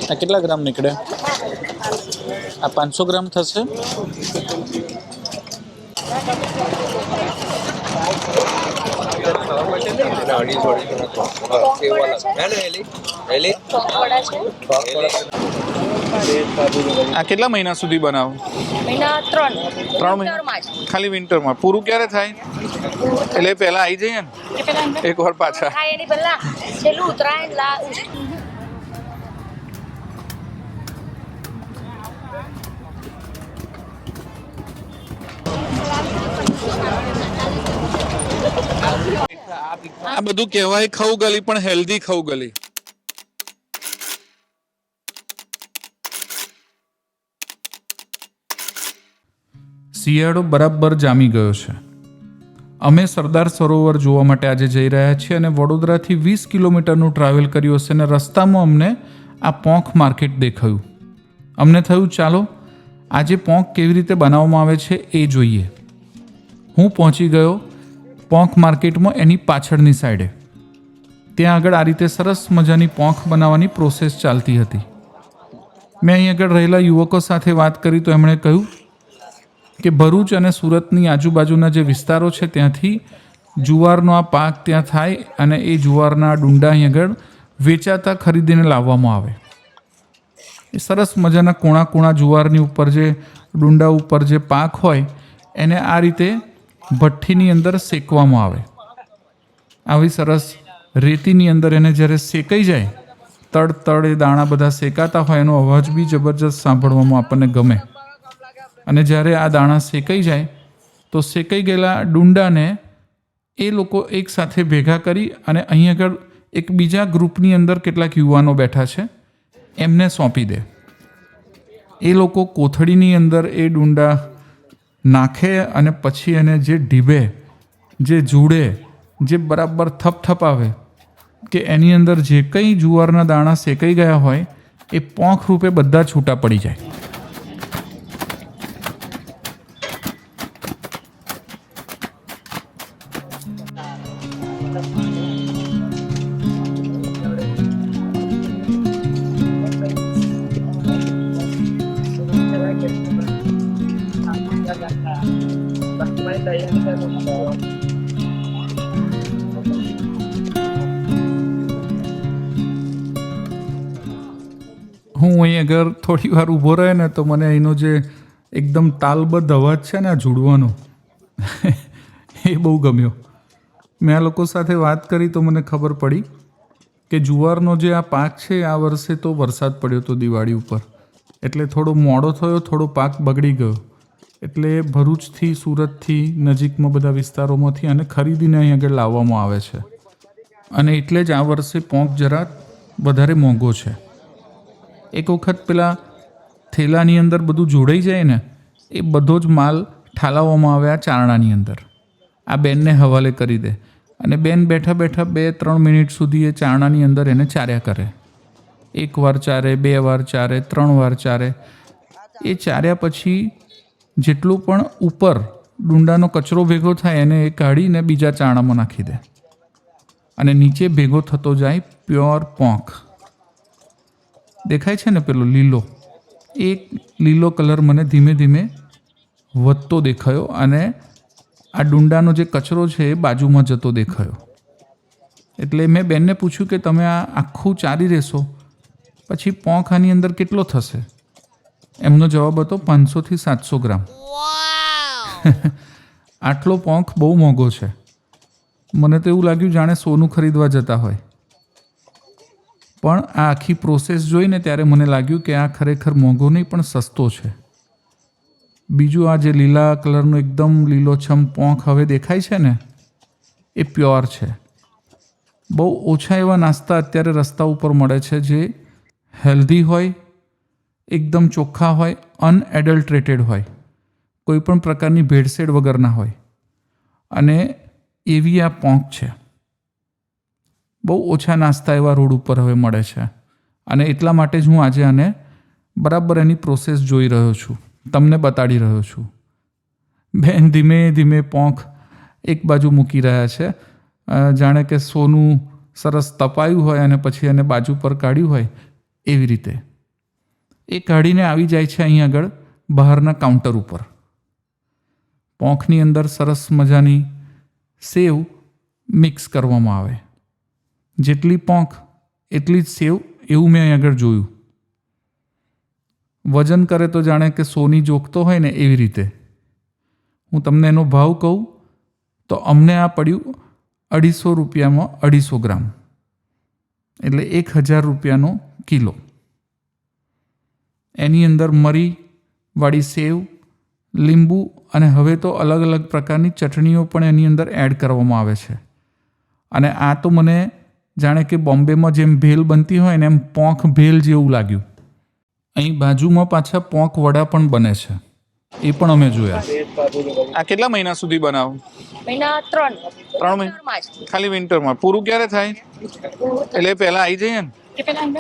આ કેટલા ગ્રામ નીકળે? આ 500 ગ્રામ થશે. આ કેટલા મહિના સુધી બનાવો? મહિના 3 મહિના ખાલી વિન્ટરમાં. પૂરું ક્યારે થાય? એટલે પહેલા આવી જઈએ ને એક વાર પાછા. એની પહેલા છેલ્લું ઉતરાયણ આ બધું કહેવાય ખઉ ગલી, પણ હેલ્ધી ખઉ ગલી. શિયાળો બરાબર જામી ગયો છે. અમે સરદાર સરોવર જોવા માટે આજે જઈ રહ્યા છીએ અને વડોદરાથી 20 કિલોમીટરનું ટ્રાવેલ કર્યું હશે અને રસ્તામાં અમને આ પોંખ માર્કેટ દેખાયું. અમને થયું ચાલો આજે પોંખ કેવી રીતે બનાવવામાં આવે છે એ જોઈએ. હું પહોંચી ગયો પોંખ માર્કેટમાં, એની પાછળની સાઈડે. ત્યાં આગળ આ રીતે સરસ મજાની પોંખ બનાવવાની પ્રોસેસ ચાલતી હતી. મેં અહીં આગળ રહેલા યુવકો સાથે વાત કરી તો એમણે કહ્યું કે ભરૂચ અને સુરતની આજુબાજુના જે વિસ્તારો છે ત્યાંથી જુવારનો આ પાક ત્યાં થાય અને એ જુવારના ડુંડા અહીં આગળ વેચાતા ખરીદીને લાવવામાં આવે. એ સરસ મજાના કોણા કોણા જુવારની ઉપર જે ડુંડા ઉપર જે પાક હોય એને આ રીતે ભઠ્ઠીની અંદર શેકવામાં આવે. આવી સરસ રેતીની અંદર એને જ્યારે શેકાઈ જાય, તડ એ દાણા બધા શેકાતા હોય, એનો અવાજ બી જબરજસ્ત સાંભળવામાં આપણને ગમે. અને જ્યારે આ દાણા શેકાઈ જાય તો શેકાઈ ગયેલા ડુંડાને એ લોકો એક સાથે ભેગા કરી અને અહીં આગળ એક બીજા ગ્રુપની અંદર કેટલાક યુવાનો બેઠા છે એમને સોંપી દે. એ લોકો કોથળીની અંદર એ ડુંડા નાખે અને પછી એને જે ઢીબે, જે જુડે, જે બરાબર થપથપાવે કે એની અંદર જે કંઈ જુવારના દાણા શેકાઈ ગયા હોય એ પોંખ રૂપે બધા છૂટા પડી જાય. હું અહીં અગર થોડી વાર ઊભો રહે ને તો મને અહીંનો જે એકદમ તાલબદ્ધ અવાજ છે ને આ જુડવાનો એ બહુ ગમ્યો. મેં આ લોકો સાથે વાત કરી તો મને ખબર પડી કે જુવારનો જે આ પાક છે આ વર્ષે તો વરસાદ પડ્યો હતો દિવાળી ઉપર, એટલે થોડો મોડો થયો, થોડો પાક બગડી ગયો. એટલે ભરૂચથી, સુરતથી, નજીકમાં બધા વિસ્તારોમાંથી અને ખરીદીને અહીં આગળ લાવવામાં આવે છે. અને એટલે જ આ વર્ષે પોંખ જરા વધારે મોંઘો છે. એક વખત પેલા થેલાની અંદર બધું જોડાઈ જાય ને એ બધો જ માલ ઠાલવવામાં આવે આ ચારણાની અંદર. આ બેનને હવાલે કરી દે અને બેન બેઠા બેઠા 2-3 મિનિટ સુધી એ ચારણાની અંદર એને ચાર્યા કરે. 1 વાર ચારે, 2 વાર ચારે, 3 વાર ચારે. એ ચાર્યા પછી જેટલું પણ ઉપર ડુંડાનો કચરો ભેગો થાય એને એ કાઢીને બીજા ચારણામાં નાખી દે અને નીચે ભેગો થતો જાય પ્યોર પોંખ. દેખાય છે ને પેલો લીલો, એ લીલો કલર મને ધીમે ધીમે વધતો દેખાયો અને આ ડુંડાનો જે કચરો છે એ બાજુમાં જતો દેખાયો. એટલે મેં બેનને પૂછ્યું કે તમે આ આખું ચારી રહેશો પછી પોંખ આની અંદર કેટલો થશે? એમનો જવાબ હતો 500 થી 700 ગ્રામ. આટલો પોંખ બહુ મોંઘો છે. મને તો એવું લાગ્યું જાણે સોનું ખરીદવા જતા હોય. પણ આ આખી પ્રોસેસ જોઈને ત્યારે મને લાગ્યું કે આ ખરેખર મોંઘો નહીં પણ સસ્તો છે. બીજું આ જે લીલા કલરનો એકદમ લીલોછમ પોંખ હવે દેખાય છે ને એ પ્યોર છે. બહુ ઓછા એવા નાસ્તા અત્યારે રસ્તા ઉપર મળે છે જે હેલ્ધી હોય, એકદમ ચોખ્ખા હોય, અનએડલ્ટ્રેટેડ હોય, કોઈ પણ પ્રકારની ભેળસેળ વગરના હોય. અને એવી આ પોંખ છે. બહુ ઓછા નાસ્તા એવા રોડ ઉપર હવે મળે છે અને એટલા માટે જ હું આજે આને બરાબર એની પ્રોસેસ જોઈ રહ્યો છું, તમને બતાડી રહ્યો છું. બેન ધીમે ધીમે પોંખ એક બાજુ મૂકી રહ્યા છે, જાણે કે સોનું સરસ તપાયું હોય અને પછી એને બાજુ પર કાઢ્યું હોય એવી રીતે. એ કાઢીને આવી જાય છે અહીં આગળ બહારના કાઉન્ટર ઉપર. પોંખની અંદર સરસ મજાની સેવ મિક્સ કરવામાં આવે. જેટલી પોંખ એટલી જ સેવ, એવું મેં અહીં આગળ જોયું. વજન કરે તો જાણે કે સોની જોખતો હોય ને એવી રીતે. હું તમને એનો ભાવ કહું તો અમને આ પડ્યું 250 રૂપિયામાં 250 ગ્રામ, એટલે 1000 રૂપિયાનો કિલો. એની અંદર મરીવાળી સેવ, લીંબુ અને હવે તો અલગ અલગ પ્રકારની ચટણીઓ પણ એની અંદર એડ કરવામાં આવે છે. અને આ તો મને જાણે કે બોમ્બેમાં જેમ ભેલ બનતી હોય ને એમ પોંખ ભેલ જેવું લાગ્યું. અહીં બાજુમાં પાછા પોંખ વડા પણ બને છે, એ પણ અમે જોયા. આ કેટલા મહિના સુધી બનાવો? મહિના 3 મહિના વિન્ટરમાં જ. ખાલી વિન્ટરમાં? પૂરું ક્યારે થાય? એટલે પહેલા આવી જઈએ ને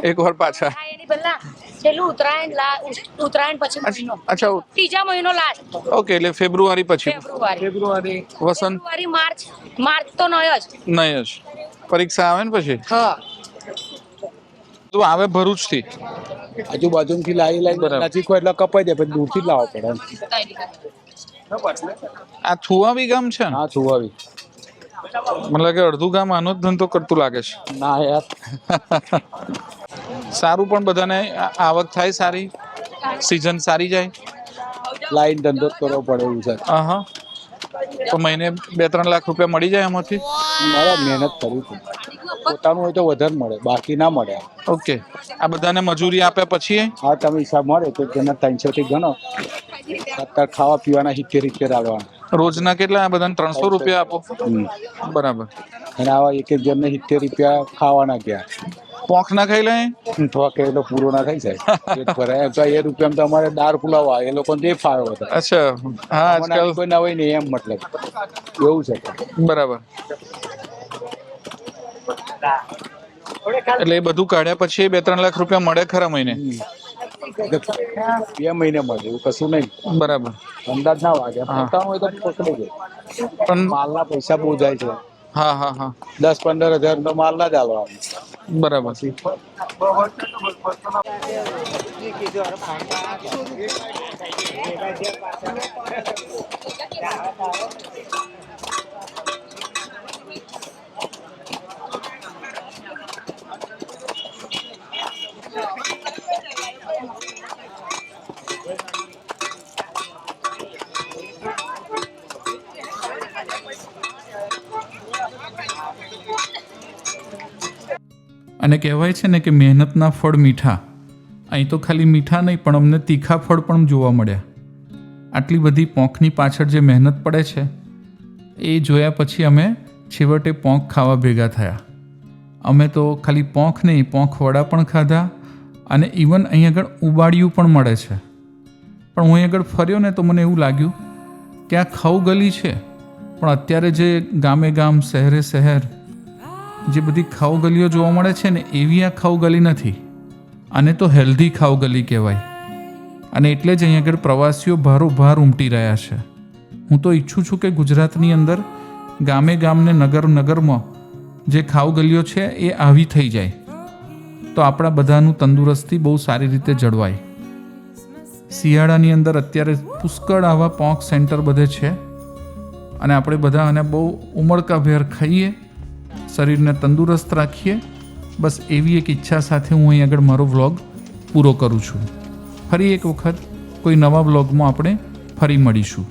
એક વાર પાછા. હા, એની પહેલા છેલ્લું ઉત્તરાયણ પછી મહિનો. અચ્છા, ત્રીજા મહિનો લાસ્ટ. ઓકે, એટલે ફેબ્રુઆરી પછી. ફેબ્રુઆરી વસંત માર્ચ તો નય જ. નહીં જ પરીક્ષા આવે ને પછી. હા, તું આવે ભરૂચથી? આજુબાજુથી લાવી નજીક હોય એટલે કપાઈ દે, પછી દૂરથી જ લાવવા પડે. આ થુવાવી ગામ છે ને? હા, છુવાવી. મને લાગે અડધું ગામ આનો જ ધંધો કરતું લાગે છે. ના યાર, સારું, પણ બધાને આવક થાય સારી, સિઝન સારી જાય. લાઈન ધંધો જ કરવો પડે એવું છે. હા, તો મહિને 2-3 લાખ રૂપિયા મળી જાય એમાંથી? મારે મહેનત કરવી છે. પોતાનું હોય તો વધારે મળે, બાકી ના મળે. ઓકે, આ બધાને મજૂરી આપ્યા પછી? હા, તમે હિસાબ મળે તો તેના 300 થી ગણો. અત્યારે ખાવા પીવાના 70 આવવાના. રોજના કેટલા? આ બધાને 300 રૂપિયા આપો? બરાબર. અને આવા એક જણને 70 રૂપિયા ખાવાના ગયા. પોંખ ના ખાઈ લે તો કે એટલો પૂરો ના થઈ જાય. પેટ ભરાય તો એ રૂપિયામાં તો અમારે દાળ પુલાવ આવે, એ લોકોને તે ફાવે બધા. અચ્છા, હા, આજકાલ કોઈ ના હોય ને એમ, મતલબ એવું છે. બરાબર. એટલે એ બધું કાઢ્યા પછી 2-3 લાખ રૂપિયા મળે ખરા મહિને? 2 મહિને મળે એવું કશું નહીં. બરાબર. અંદાજ ના વાગે, પોતાનું હોય તો પકડી જાય. પણ માલના પૈસા બહુ જાય છે. હા 10-15 હજાર તો માલ ના જ હાલવાનું. બરાબર. અને કહેવાય છે ને કે મહેનતના ફળ મીઠા. અહીં તો ખાલી મીઠા નહીં પણ અમને તીખા ફળ પણ જોવા મળ્યા. આટલી બધી પોંખની પાછળ જે મહેનત પડે છે એ જોયા પછી અમે છેવટે પોંખ ખાવા ભેગા થયા. અમે તો ખાલી પોંખ નહીં, પોંખ વડા પણ ખાધા અને ઇવન અહીં આગળ ઉબાડિયું પણ મળે છે. પણ હું અહીં આગળ ફર્યો ને તો મને એવું લાગ્યું કે આ ખાઉ ગલી છે, પણ અત્યારે જે ગામે ગામ, શહેરે શહેર જે બધી ખાઉ ગલીઓ જોવા મળે છે ને એવી આ ખાઉ ગલી નથી. આને તો હેલ્ધી ખાઉ ગલી કહેવાય. અને એટલે જ અહીં આગળ પ્રવાસીઓ ભારોભાર ઉમટી રહ્યા છે. હું તો ઈચ્છું છું કે ગુજરાતની અંદર ગામે ગામને, નગર નગરમાં જે ખાઉ ગલીઓ છે એ આવી થઈ જાય તો આપણા બધાનું તંદુરસ્તી બહુ સારી રીતે જળવાય. શિયાળાની અંદર અત્યારે પુષ્કળ આવા પોંખ સેન્ટર બધે છે અને આપણે બધા આને બહુ ઉમળકાભેર ખાઈએ, શરીરને તંદુરસ્ત રાખીએ. બસ એવી એક ઈચ્છા સાથે હું અહીં આગળ મારો વ્લોગ પૂરો કરું છું. ફરી એક વખત કોઈ નવા વ્લોગમાં આપણે ફરી મળીશું.